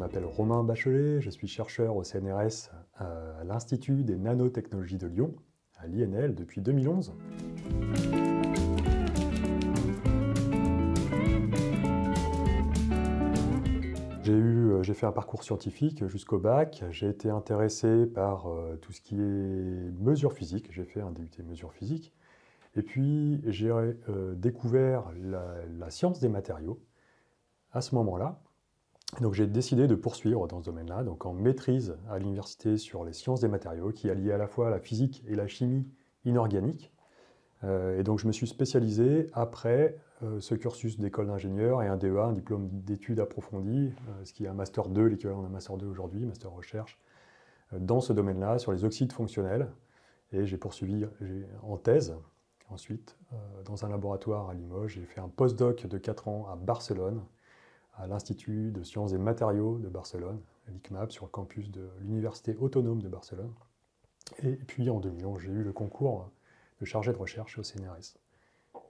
m'appelle Romain Bachelet, je suis chercheur au CNRS à l'Institut des nanotechnologies de Lyon, à l'INL, depuis 2011. J'ai fait un parcours scientifique jusqu'au bac, j'ai été intéressé par tout ce qui est mesures physiques, j'ai fait un DUT mesures physiques, et puis j'ai découvert la science des matériaux à ce moment-là. Donc j'ai décidé de poursuivre dans ce domaine-là, donc en maîtrise à l'université sur les sciences des matériaux, qui alliait à la fois la physique et la chimie inorganique. Et donc je me suis spécialisé après ce cursus d'école d'ingénieur et un DEA, un diplôme d'études approfondies, ce qui est un Master 2, l'équivalent d'un Master 2 aujourd'hui, Master Recherche, dans ce domaine-là, sur les oxydes fonctionnels. Et j'ai poursuivi en thèse, ensuite, dans un laboratoire à Limoges. J'ai fait un postdoc de 4 ans à Barcelone, à l'Institut de sciences et matériaux de Barcelone, l'ICMAB, sur le campus de l'Université autonome de Barcelone. Et puis en 2011, j'ai eu le concours de chargé de recherche au CNRS.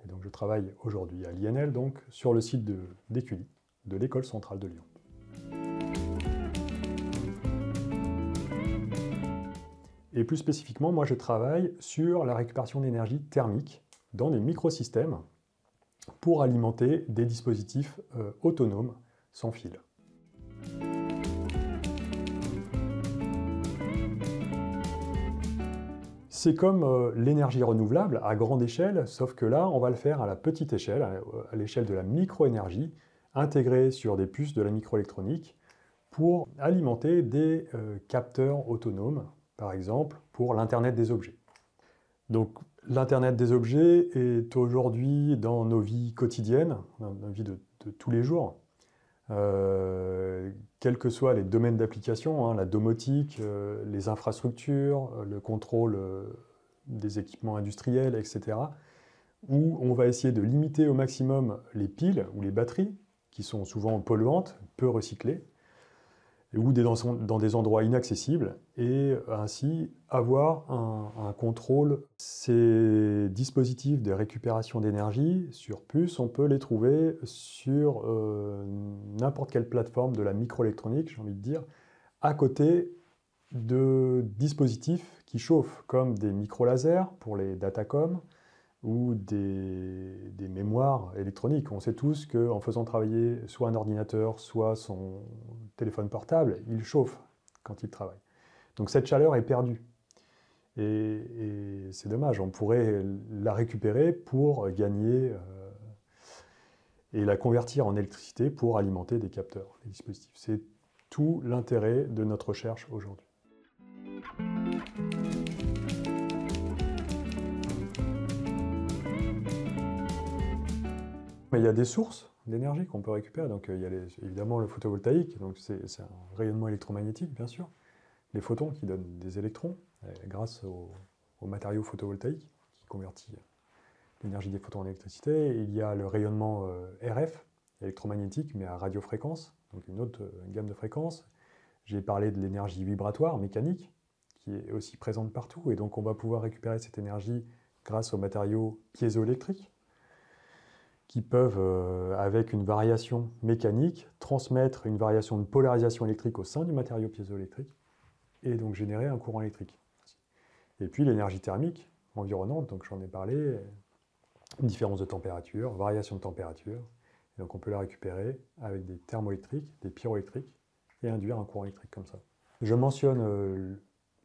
Et donc je travaille aujourd'hui à l'INL, donc sur le site d'Écully, de l'École centrale de Lyon. Et plus spécifiquement, moi je travaille sur la récupération d'énergie thermique dans des microsystèmes pour alimenter des dispositifs autonomes sans fil. C'est comme l'énergie renouvelable à grande échelle, sauf que là, on va le faire à la petite échelle, à l'échelle de la microénergie, intégrée sur des puces de la microélectronique pour alimenter des capteurs autonomes, par exemple, pour l'Internet des objets. Donc, l'Internet des objets est aujourd'hui dans nos vies quotidiennes, dans nos vies de tous les jours. Quels que soient les domaines d'application, la domotique, les infrastructures, le contrôle des équipements industriels, etc., où on va essayer de limiter au maximum les piles ou les batteries, qui sont souvent polluantes, peu recyclées, ou dans des endroits inaccessibles, et ainsi avoir un contrôle. Ces dispositifs de récupération d'énergie sur puce, on peut les trouver sur n'importe quelle plateforme de la microélectronique, j'ai envie de dire, à côté de dispositifs qui chauffent, comme des micro-lasers pour les datacoms, ou des mémoires électroniques. On sait tous qu'en faisant travailler soit un ordinateur, soit son téléphone portable, il chauffe quand il travaille. Donc cette chaleur est perdue. Et c'est dommage, on pourrait la récupérer pour gagner et la convertir en électricité pour alimenter des capteurs, des dispositifs. C'est tout l'intérêt de notre recherche aujourd'hui. Mais il y a des sources d'énergie qu'on peut récupérer. Donc il y a évidemment le photovoltaïque, donc c'est un rayonnement électromagnétique, bien sûr. Les photons qui donnent des électrons grâce aux matériaux photovoltaïques qui convertit l'énergie des photons en électricité. Il y a le rayonnement RF, électromagnétique, mais à radiofréquence, donc une autre gamme de fréquences. J'ai parlé de l'énergie vibratoire, mécanique, qui est aussi présente partout. Et donc on va pouvoir récupérer cette énergie grâce aux matériaux piézoélectriques, qui peuvent, avec une variation mécanique, transmettre une variation de polarisation électrique au sein du matériau piézoélectrique, et donc générer un courant électrique. Et puis l'énergie thermique environnante, donc j'en ai parlé, différence de température, variation de température, et donc on peut la récupérer avec des thermoélectriques, des pyroélectriques, et induire un courant électrique comme ça. Je mentionne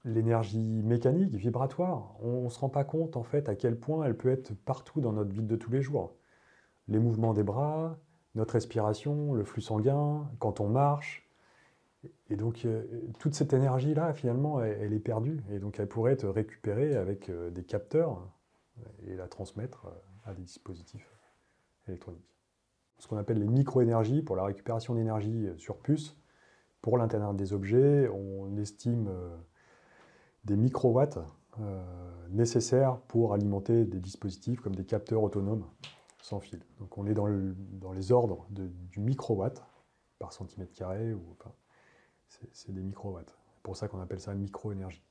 l'énergie mécanique, vibratoire. On ne se rend pas compte en fait à quel point elle peut être partout dans notre vie de tous les jours. Les mouvements des bras, notre respiration, le flux sanguin, quand on marche. Et donc, toute cette énergie-là, finalement, elle est perdue. Et donc, elle pourrait être récupérée avec des capteurs et la transmettre à des dispositifs électroniques. Ce qu'on appelle les micro-énergies, pour la récupération d'énergie sur puce, pour l'Internet des objets, on estime des microwatts nécessaires pour alimenter des dispositifs comme des capteurs autonomes sans fil. Donc on est dans les ordres du microwatt par centimètre carré, ou enfin, c'est des microwatts. C'est pour ça qu'on appelle ça micro-énergie.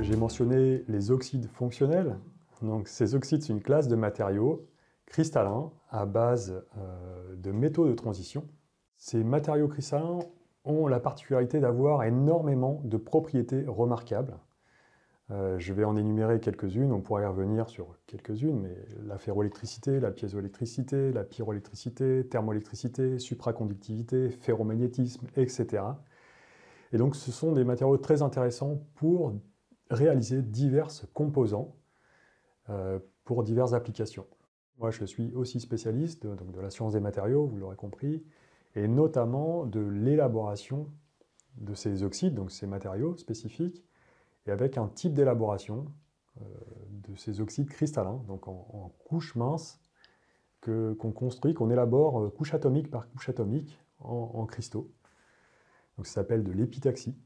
J'ai mentionné les oxydes fonctionnels. Donc, ces oxydes, c'est une classe de matériaux cristallins à base de métaux de transition. Ces matériaux cristallins ont la particularité d'avoir énormément de propriétés remarquables. Je vais en énumérer quelques-unes, on pourrait y revenir sur quelques-unes, mais la ferroélectricité, la piézoélectricité, la pyroélectricité, thermoélectricité, supraconductivité, ferromagnétisme, etc. Et donc ce sont des matériaux très intéressants pour réaliser divers composants pour diverses applications. Moi je suis aussi spécialiste de la science des matériaux, vous l'aurez compris, et notamment de l'élaboration de ces oxydes, donc ces matériaux spécifiques, et avec un type d'élaboration de ces oxydes cristallins, donc en couches minces qu'on construit, qu'on élabore couche atomique par couche atomique en cristaux. Donc ça s'appelle de l'épitaxie,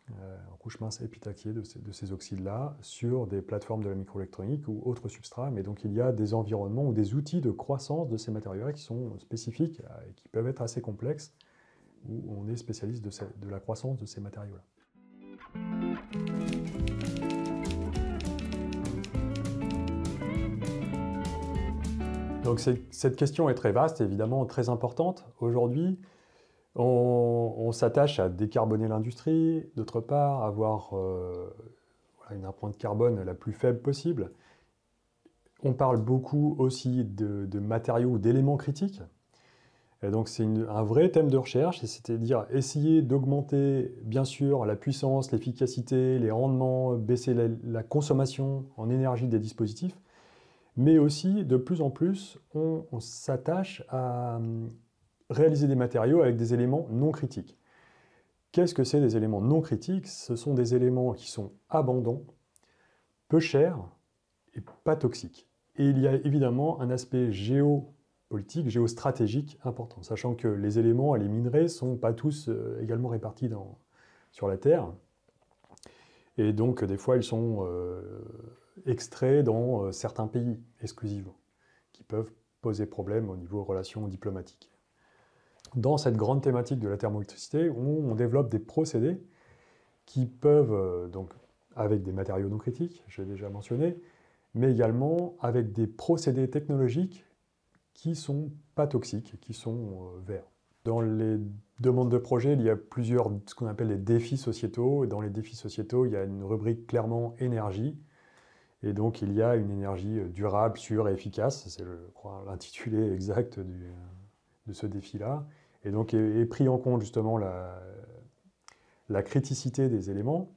en couche mince épitaxiée de ces oxydes-là, sur des plateformes de la microélectronique ou autres substrats. Mais donc il y a des environnements ou des outils de croissance de ces matériaux qui sont spécifiques et qui peuvent être assez complexes, où on est spécialiste de la croissance de ces matériaux-là. Donc cette question est très vaste, évidemment très importante. Aujourd'hui, on s'attache à décarboner l'industrie, d'autre part, avoir une empreinte carbone la plus faible possible. On parle beaucoup aussi de matériaux ou d'éléments critiques. Et donc c'est un vrai thème de recherche, c'est-à-dire essayer d'augmenter bien sûr la puissance, l'efficacité, les rendements, baisser la consommation en énergie des dispositifs, mais aussi de plus en plus on s'attache à réaliser des matériaux avec des éléments non critiques. Qu'est-ce que c'est des éléments non critiques? Ce sont des éléments qui sont abondants, peu chers et pas toxiques. Et il y a évidemment un aspect géopolitique, géostratégique important, sachant que les éléments et les minerais ne sont pas tous également répartis sur la Terre. Et donc, des fois, ils sont extraits dans certains pays exclusivement, qui peuvent poser problème au niveau relations diplomatiques. Dans cette grande thématique de la thermoélectricité, on développe des procédés qui peuvent, donc, avec des matériaux non critiques, j'ai déjà mentionné, mais également avec des procédés technologiques qui ne sont pas toxiques, qui sont verts. Dans les demandes de projet, il y a plusieurs, ce qu'on appelle les défis sociétaux, et dans les défis sociétaux, il y a une rubrique clairement énergie, et donc il y a une énergie durable, sûre et efficace, c'est je crois l'intitulé exact de ce défi-là, et donc est pris en compte justement la criticité des éléments.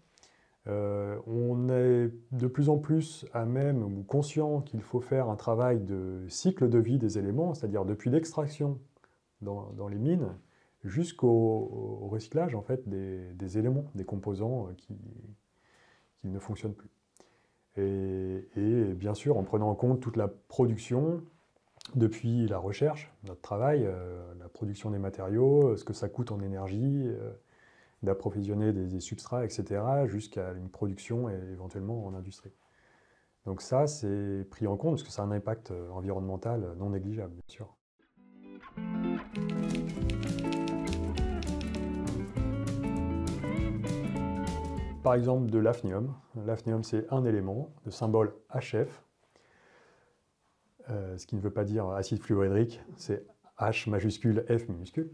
On est de plus en plus à même ou conscient qu'il faut faire un travail de cycle de vie des éléments, c'est-à-dire depuis l'extraction dans les mines jusqu'au recyclage en fait, des éléments, des composants qui ne fonctionnent plus. Et bien sûr en prenant en compte toute la production, depuis la recherche, notre travail, la production des matériaux, ce que ça coûte en énergie, d'approvisionner des substrats, etc., jusqu'à une production et éventuellement en industrie. Donc ça, c'est pris en compte parce que ça a un impact environnemental non négligeable, bien sûr. Par exemple, de l'hafnium. L'hafnium, c'est un élément, le symbole HF, ce qui ne veut pas dire acide fluorhydrique, c'est H majuscule, F minuscule.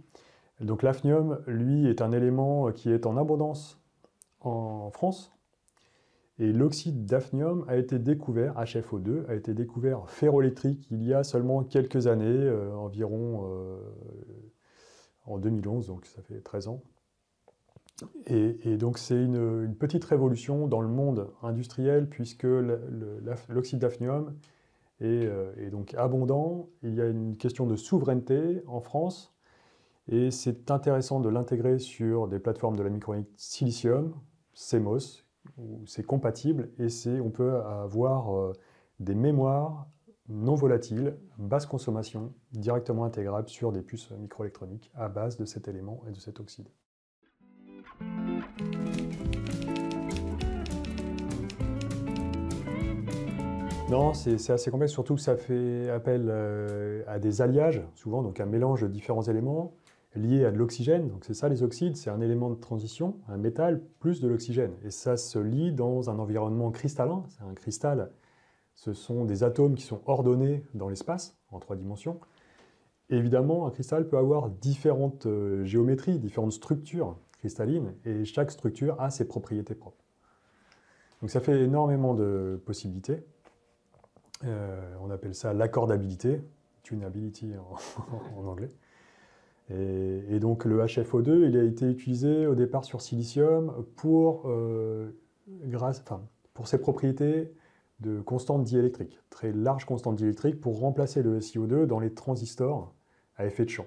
Donc l'hafnium, lui, est un élément qui est en abondance en France. Et l'oxyde d'hafnium a été découvert, HFO2, a été découvert ferroélectrique il y a seulement quelques années, environ en 2011, donc ça fait 13 ans. Et donc c'est une petite révolution dans le monde industriel puisque l'oxyde d'hafnium est donc abondant. Il y a une question de souveraineté en France. Et c'est intéressant de l'intégrer sur des plateformes de la microélectronique silicium, CMOS, où c'est compatible et on peut avoir des mémoires non volatiles, basse consommation, directement intégrables sur des puces microélectroniques à base de cet élément et de cet oxyde. Non, c'est assez complexe, surtout que ça fait appel à des alliages, souvent, donc un mélange de différents éléments liés à de l'oxygène. Donc c'est ça les oxydes, c'est un élément de transition, un métal plus de l'oxygène. Et ça se lie dans un environnement cristallin, c'est un cristal Ce sont des atomes qui sont ordonnés dans l'espace, en 3 dimensions. Et évidemment, un cristal peut avoir différentes géométries, différentes structures cristallines, et chaque structure a ses propriétés propres. Donc ça fait énormément de possibilités. On appelle ça l'accordabilité, tunability en anglais. Et donc le HFO2, il a été utilisé au départ sur silicium pour ses propriétés de constante diélectrique, très large constante diélectrique, pour remplacer le SiO2 dans les transistors à effet de champ.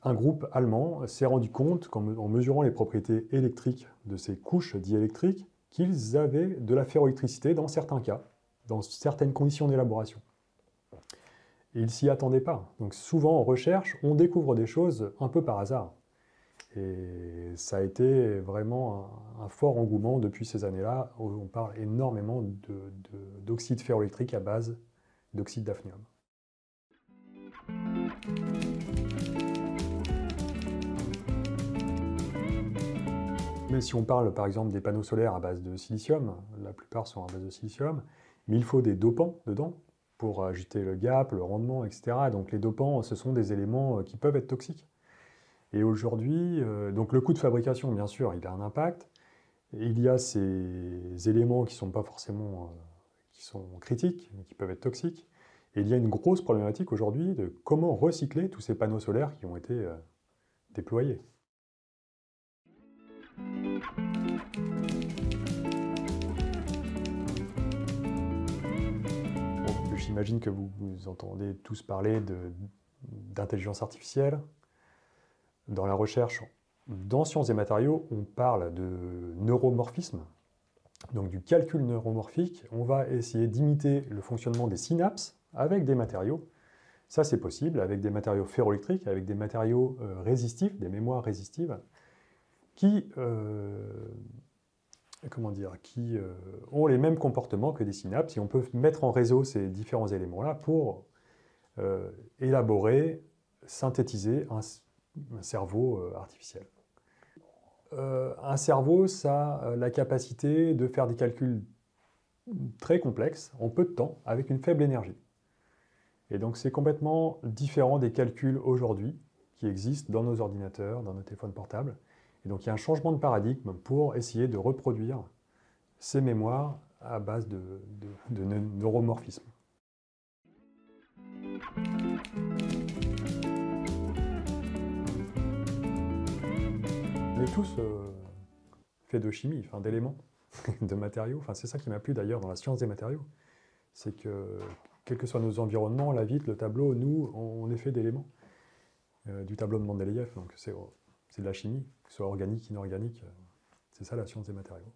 Un groupe allemand s'est rendu compte, en mesurant les propriétés électriques de ces couches diélectriques, qu'ils avaient de la ferroélectricité dans certains cas, dans certaines conditions d'élaboration. Et ils ne s'y attendaient pas. Donc souvent en recherche, on découvre des choses un peu par hasard. Et ça a été vraiment un fort engouement depuis ces années-là, où on parle énormément d'oxyde ferroélectrique à base d'oxyde d'hafnium. Mais si on parle par exemple des panneaux solaires à base de silicium, la plupart sont à base de silicium, mais il faut des dopants dedans pour ajuster le gap, le rendement, etc. Donc les dopants, ce sont des éléments qui peuvent être toxiques. Et aujourd'hui, donc le coût de fabrication, bien sûr, il a un impact. Il y a ces éléments qui sont pas forcément qui sont critiques, mais qui peuvent être toxiques. Et il y a une grosse problématique aujourd'hui de comment recycler tous ces panneaux solaires qui ont été déployés. Bon, j'imagine que vous entendez tous parler d'intelligence artificielle. Dans la recherche, dans sciences et matériaux, on parle de neuromorphisme, donc du calcul neuromorphique. On va essayer d'imiter le fonctionnement des synapses avec des matériaux. Ça, c'est possible avec des matériaux ferroélectriques, avec des matériaux résistifs, des mémoires résistives, qui ont les mêmes comportements que des synapses. Et on peut mettre en réseau ces différents éléments-là pour élaborer, synthétiser un cerveau artificiel. Un cerveau, ça a la capacité de faire des calculs très complexes en peu de temps, avec une faible énergie. Et donc c'est complètement différent des calculs aujourd'hui qui existent dans nos ordinateurs, dans nos téléphones portables. Et donc il y a un changement de paradigme pour essayer de reproduire ces mémoires à base de neuromorphisme. On est tous faits de chimie, d'éléments, de matériaux. C'est ça qui m'a plu d'ailleurs dans la science des matériaux. C'est que, quels que soient nos environnements, la vitre, le tableau, nous, on est fait d'éléments. Du tableau de Mendeleïev, donc c'est de la chimie, que ce soit organique, inorganique. C'est ça la science des matériaux.